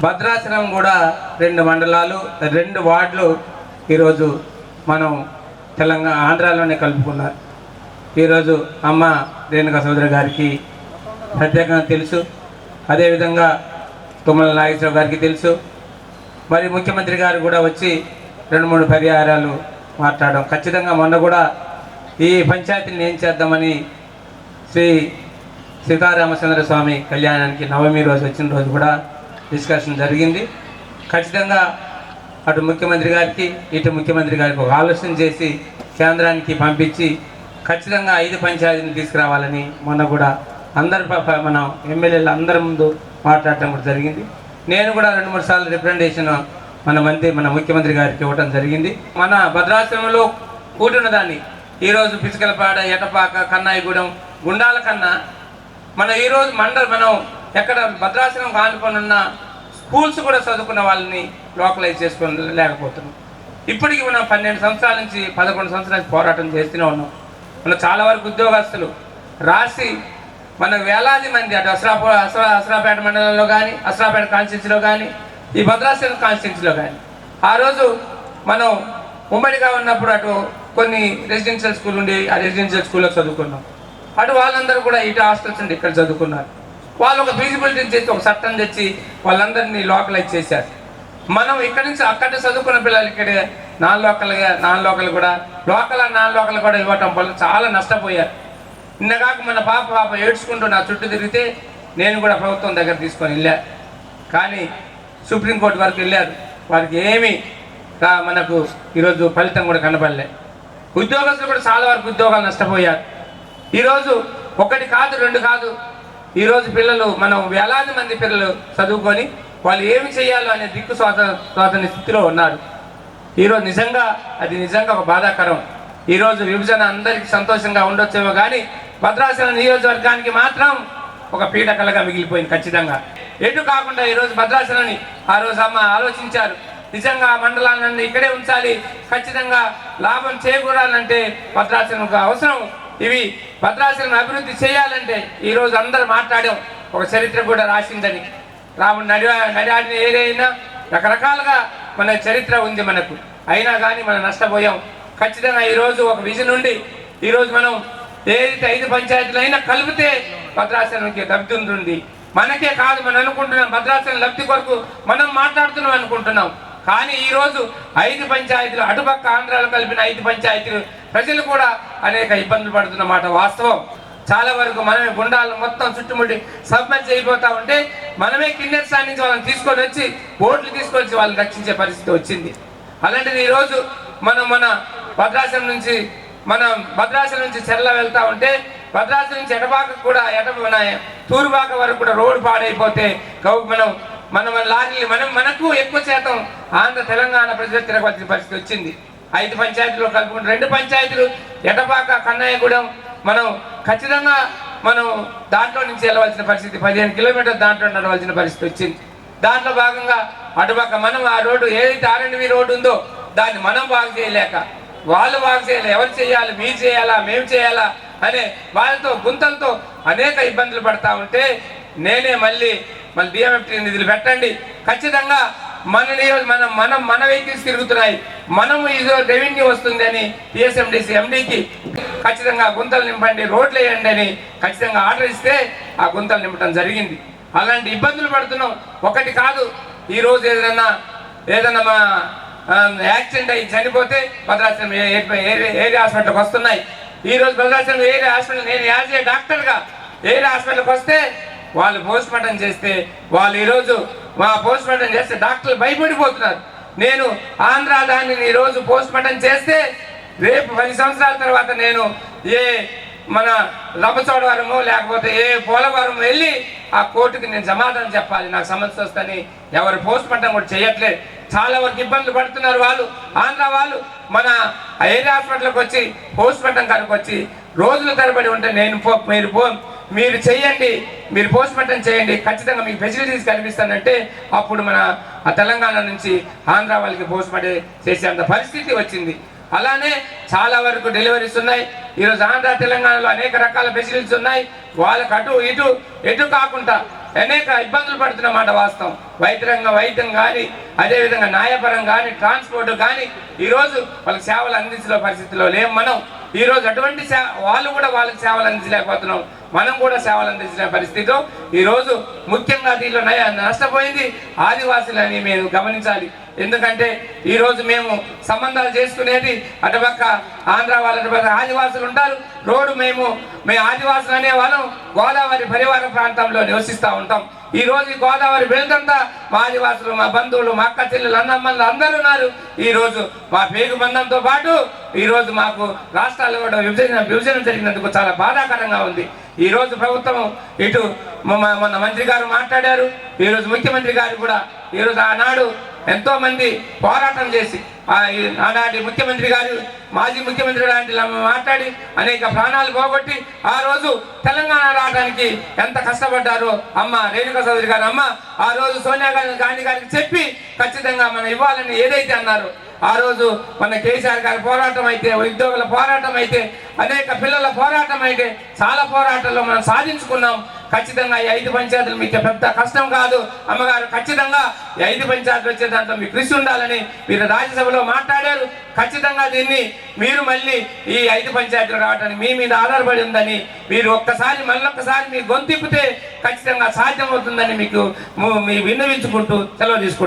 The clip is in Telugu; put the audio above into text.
భద్రాచలం కూడా 2 మండలాలు 2 వార్డులు ఈరోజు మనం తెలంగాణ ఆంధ్రాలోనే కలుపుకున్నారు. ఈరోజు అమ్మ రేణుకా సోదరి గారికి ప్రత్యేకంగా తెలుసు, అదేవిధంగా తుమ్మల నాగేశ్వరరావు గారికి తెలుసు. మరి ముఖ్యమంత్రి గారు కూడా వచ్చి 2-3 పర్యాయాలు మాట్లాడడం. ఖచ్చితంగా మొన్న కూడా ఈ పంచాయతీని ఏం చేద్దామని శ్రీ సీతారామచంద్ర స్వామి కళ్యాణానికి నవమి రోజు వచ్చిన రోజు కూడా డిస్కషన్ జరిగింది. ఖచ్చితంగా అటు ముఖ్యమంత్రి గారికి ఇటు ముఖ్యమంత్రి గారికి ఒక ఆలోచన చేసి కేంద్రానికి పంపించి ఖచ్చితంగా 5 పంచాయతీని తీసుకురావాలని మొన్న కూడా అందరు మన ఎమ్మెల్యేలు అందరి ముందు మాట్లాడటం కూడా జరిగింది. నేను కూడా 2-3 సార్లు రిప్రజెంటేషన్ మన ముఖ్యమంత్రి గారికి ఇవ్వడం జరిగింది. మన భద్రాచలంలో కూటున్న దాన్ని ఈరోజు పిసికలపాడ, ఎటపాక, కన్నాయిగూడెం, గుండాల కన్నా ఈరోజు మనం ఎక్కడ భద్రాచలం కానుకొని ఉన్న స్కూల్స్ కూడా చదువుకున్న వాళ్ళని లోకలైజ్ చేసుకొని లేకపోతున్నాం. ఇప్పటికీ మనం 12 సంవత్సరాల నుంచి 11 సంవత్సరాల నుంచి పోరాటం చేస్తూనే ఉన్నాం. చాలా వరకు ఉద్యోగస్తులు రాసి వేలాది మంది అటు అసరాపేట మండలంలో కానీ, అసరాపేట కాన్స్టిట్యున్సీలో కానీ, ఈ భద్రాచలం కాన్స్టిట్యున్సీలో కానీ ఆ రోజు మనం ఉమ్మడిగా ఉన్నప్పుడు అటు కొన్ని రెసిడెన్షియల్ స్కూల్ ఉండి ఆ రెసిడెన్షియల్ స్కూల్లో చదువుకున్నాం. అటు వాళ్ళందరూ కూడా ఇటు హాస్టల్స్ ఉండి ఇక్కడ చదువుకున్నారు. వాళ్ళు ఒక ఫీజిబిలిటీని చేసి ఒక చట్టం తెచ్చి వాళ్ళందరినీ లోకలైజ్ చేశారు. మనం ఇక్కడి నుంచి అక్కడ చదువుకున్న పిల్లలు ఇక్కడే నాన్ లోకల్ కూడా నాన్ లోకల్ కూడా ఇవ్వటం వల్ల చాలా నష్టపోయారు. నిన్నగాక మన పాప ఏడ్చుకుంటూ నా చుట్టూ తిరిగితే నేను కూడా ప్రభుత్వం దగ్గర తీసుకొని వెళ్ళా. కానీ సుప్రీంకోర్టు వరకు వెళ్ళారు. వారికి ఏమీ మనకు ఈరోజు ఫలితం కూడా కనపడలే. ఉద్యోగస్తులు కూడా చాలా వరకు ఉద్యోగాలు నష్టపోయారు. ఈరోజు 1 కాదు 2 కాదు, ఈరోజు పిల్లలు వేలాది మంది పిల్లలు చదువుకొని వాళ్ళు ఏమి చేయాలో అనే దిక్కు స్వాతంత్ర స్థితిలో ఉన్నారు. ఈరోజు అది నిజంగా ఒక బాధాకరం. ఈరోజు విభజన అందరికీ సంతోషంగా ఉండొచ్చేమో కానీ భద్రాచలం నియోజకవర్గానికి మాత్రం ఒక పీడకలగా మిగిలిపోయింది. ఖచ్చితంగా ఎటు కాకుండా ఈరోజు భద్రాచలాన్ని ఆ రోజు అమ్మ ఆలోచించారు. నిజంగా ఆ మండలాన్ని ఇక్కడే ఉంచాలి, ఖచ్చితంగా లాభం చేకూరాలంటే భద్రాచలంకు అవసరం. ఇవి భద్రాచలం అభివృద్ధి చేయాలంటే ఈరోజు అందరూ మాట్లాడాం. ఒక చరిత్ర కూడా రాసిందని రాముడు నడియాడిన ఏదైనా రకరకాలుగా మన చరిత్ర ఉంది మనకు. అయినా కానీ మనం నష్టపోయాం. ఖచ్చితంగా ఈరోజు ఒక విజన్ ఉండి ఈరోజు మనం ఏదైతే 5 పంచాయతీలు అయినా కలిపితే భద్రాచలంకి లబ్ధి ఉంటుంది. మనకే కాదు, మనం అనుకుంటున్నాం భద్రాచలం లబ్ధి కొరకు మనం మాట్లాడుతున్నాం అనుకుంటున్నాం. కానీ ఈరోజు 5 పంచాయతీలు అటుపక్క ఆంధ్రాలో కలిపిన 5 పంచాయతీలు ప్రజలు కూడా అనేక ఇబ్బందులు పడుతున్న మాట వాస్తవం. చాలా వరకు మనమే గుండాలను మొత్తం చుట్టుముట్టి సబ్మర్జ్ అయిపోతా ఉంటే మనమే కిందటి స్థాయి నుంచి వాళ్ళని తీసుకొని వచ్చి బోట్లు తీసుకొచ్చి వాళ్ళని రక్షించే పరిస్థితి వచ్చింది. అలాంటిది ఈరోజు మన భద్రాచలం నుంచి చెర్ల వెళ్తా ఉంటే భద్రాచలం నుంచి ఎటపాక కూడా తూరుపాక వరకు కూడా రోడ్డు పాడైపోతే మన లారీలు మనకు ఎక్కువ శాతం తెలంగాణ ప్రజలకు తిరగవలసిన పరిస్థితి వచ్చింది. 5 పంచాయతీలు కలుపుకుంటే 2 పంచాయతీలు ఎటపాక, కన్నయ్యగూడెం ఖచ్చితంగా దాంట్లో నుంచి వెళ్ళవలసిన పరిస్థితి 15 కిలోమీటర్లు దాంట్లో నడవలసిన పరిస్థితి వచ్చింది. దాంట్లో భాగంగా అటుపక్క ఆ రోడ్డు ఏదైతే R&B రోడ్డు ఉందో దాన్ని మనం బాగు చేయలేక వాళ్ళు బాగు చేయాలి. ఎవరు చేయాలి? మీరు చేయాలా, మేము చేయాలా అనే వాళ్ళతో గుంతలతో అనేక ఇబ్బందులు పడతా ఉంటే నేనే మళ్ళీ DMFT నిధులు పెట్టండి, ఖచ్చితంగా మన వెహికల్స్ తిరుగుతున్నాయి, ఇదో రెవెన్యూ వస్తుంది అని PSMDC MDకి ఖచ్చితంగా గుంతలు నింపండి, రోడ్లు వేయండి అని ఖచ్చితంగా ఆర్డర్ ఇస్తే ఆ గుంతలు నింపడం జరిగింది. అలాంటి ఇబ్బందులు పడుతున్నాం. 1 కాదు, ఈరోజు ఏదైనా మా యాక్సిడెంట్ అయ్యి చనిపోతే భద్రాచలం ఏరియా హాస్పిటల్కి వస్తున్నాయి. ఈరోజు భద్రాచలం ఏరియా హాస్పిటల్ నేను యాజ్ ఏ డాక్టర్గా ఏరియా హాస్పిటల్కి వస్తే వాళ్ళు పోస్ట్ మార్టం చేస్తే ఈరోజు పోస్ట్ మార్టం చేస్తే డాక్టర్లు భయపడిపోతున్నారు. నేను ఆంధ్ర దాన్ని ఈరోజు పోస్ట్ మార్టం చేస్తే రేపు 10 సంవత్సరాల తర్వాత నేను మన రంపచోడవరము లేకపోతే పోలవరం వెళ్ళి ఆ కోర్టుకి నేను సమాధానం చెప్పాలి, నాకు సమస్య వస్తుందని ఎవరు పోస్ట్ మార్టం కూడా చేయట్లేదు. చాలా వరకు ఇబ్బందులు పడుతున్నారు వాళ్ళు. ఆంధ్ర వాళ్ళు మన ఏరియా హాస్పిటల్కి వచ్చి పోస్ట్ మార్టం కనుక వచ్చి రోజుల తరబడి ఉంటే మీరు చేయండి, మీరు పోస్ట్ మార్టం చేయండి, ఖచ్చితంగా మీకు ఫెసిలిటీస్ కల్పిస్తానంటే అప్పుడు మన తెలంగాణ నుంచి ఆంధ్ర వాళ్ళకి పోస్ట్ మార్టం చేసేంత పరిస్థితి వచ్చింది. అలానే చాలా వరకు డెలివరీస్ ఉన్నాయి. ఈరోజు ఆంధ్ర తెలంగాణలో అనేక రకాల ఫెసిలిటీస్ ఉన్నాయి. వాళ్ళకి అటు ఇటు కాకుండా అనేక ఇబ్బందులు పడుతున్న మాట వాస్తవం. వైద్యం కానీ, అదేవిధంగా న్యాయపరం కానీ, ట్రాన్స్పోర్ట్ కానీ ఈరోజు వాళ్ళకి సేవలు అందించిన పరిస్థితిలో లేం మనం. ఈరోజు అటువంటి వాళ్ళు కూడా వాళ్ళకి సేవలు అందించలేకపోతున్నాం, మనం కూడా సేవలు అందించిన పరిస్థితిలో ఈరోజు ముఖ్యంగా దీనిలో నష్టపోయింది ఆదివాసులని మేము గమనించాలి. ఎందుకంటే ఈరోజు మేము సంబంధాలు చేసుకునేది అటుపక్క ఆంధ్ర వాళ్ళు, అటుపక్క ఆదివాసులు ఉంటారు. రోడ్డు మేము ఆదివాసులు అనే వాళ్ళం గోదావరి పరివార ప్రాంతంలో నివసిస్తూ ఉంటాం. ఈరోజు ఈ గోదావరి వెళ్తుందా మా ఆదివాసులు, మా బంధువులు, మా అక్క చెల్లెలు, అన్నమ్మలు అందరూ ఉన్నారు. ఈరోజు మా పేగు బంధంతో పాటు ఈరోజు మాకు రాష్ట్రాలు కూడా విభజన జరిగినందుకు చాలా బాధాకరంగా ఉంది. ఈరోజు ప్రభుత్వం ఇటు మొన్న మంత్రి గారు మాట్లాడారు, ఈరోజు ముఖ్యమంత్రి గారు కూడా ఈరోజు ఆనాడు ఎంతో మంది పోరాటం చేసి ఆనాటి ముఖ్యమంత్రి గారు, మాజీ ముఖ్యమంత్రి లాంటి మాట్లాడి అనేక ప్రాణాలు పోగొట్టి ఆ రోజు తెలంగాణ రావడానికి ఎంత కష్టపడ్డారో అమ్మ రేణుకా చౌదరి గారు అమ్మ ఆ రోజు సోనియా గాంధీ గారికి చెప్పి ఖచ్చితంగా మనం ఇవ్వాలని ఏదైతే అన్నారో ఆ రోజు మన కేసీఆర్ గారి పోరాటం అయితే, ఉద్యోగుల పోరాటం అయితే, అనేక పిల్లల పోరాటం అయితే చాలా పోరాటాల్లో మనం సాధించుకున్నాం. ఖచ్చితంగా ఈ 5 పంచాయతీలు మీకు పెద్ద కష్టం కాదు అమ్మగారు. ఖచ్చితంగా ఈ 5 పంచాయతీలు వచ్చే దాంట్లో మీకు కృషి ఉండాలని మీరు రాజ్యసభలో మాట్లాడారు. ఖచ్చితంగా దీన్ని మీరు మళ్ళీ ఈ 5 పంచాయతీలు రావడానికి మీ మీద ఆధారపడి ఉందని మీరు మళ్ళొక్కసారి మీ గొంతిప్పితే ఖచ్చితంగా సాధ్యమవుతుందని మీకు విన్నవించుకుంటూ సెలవు తీసుకుంటారు.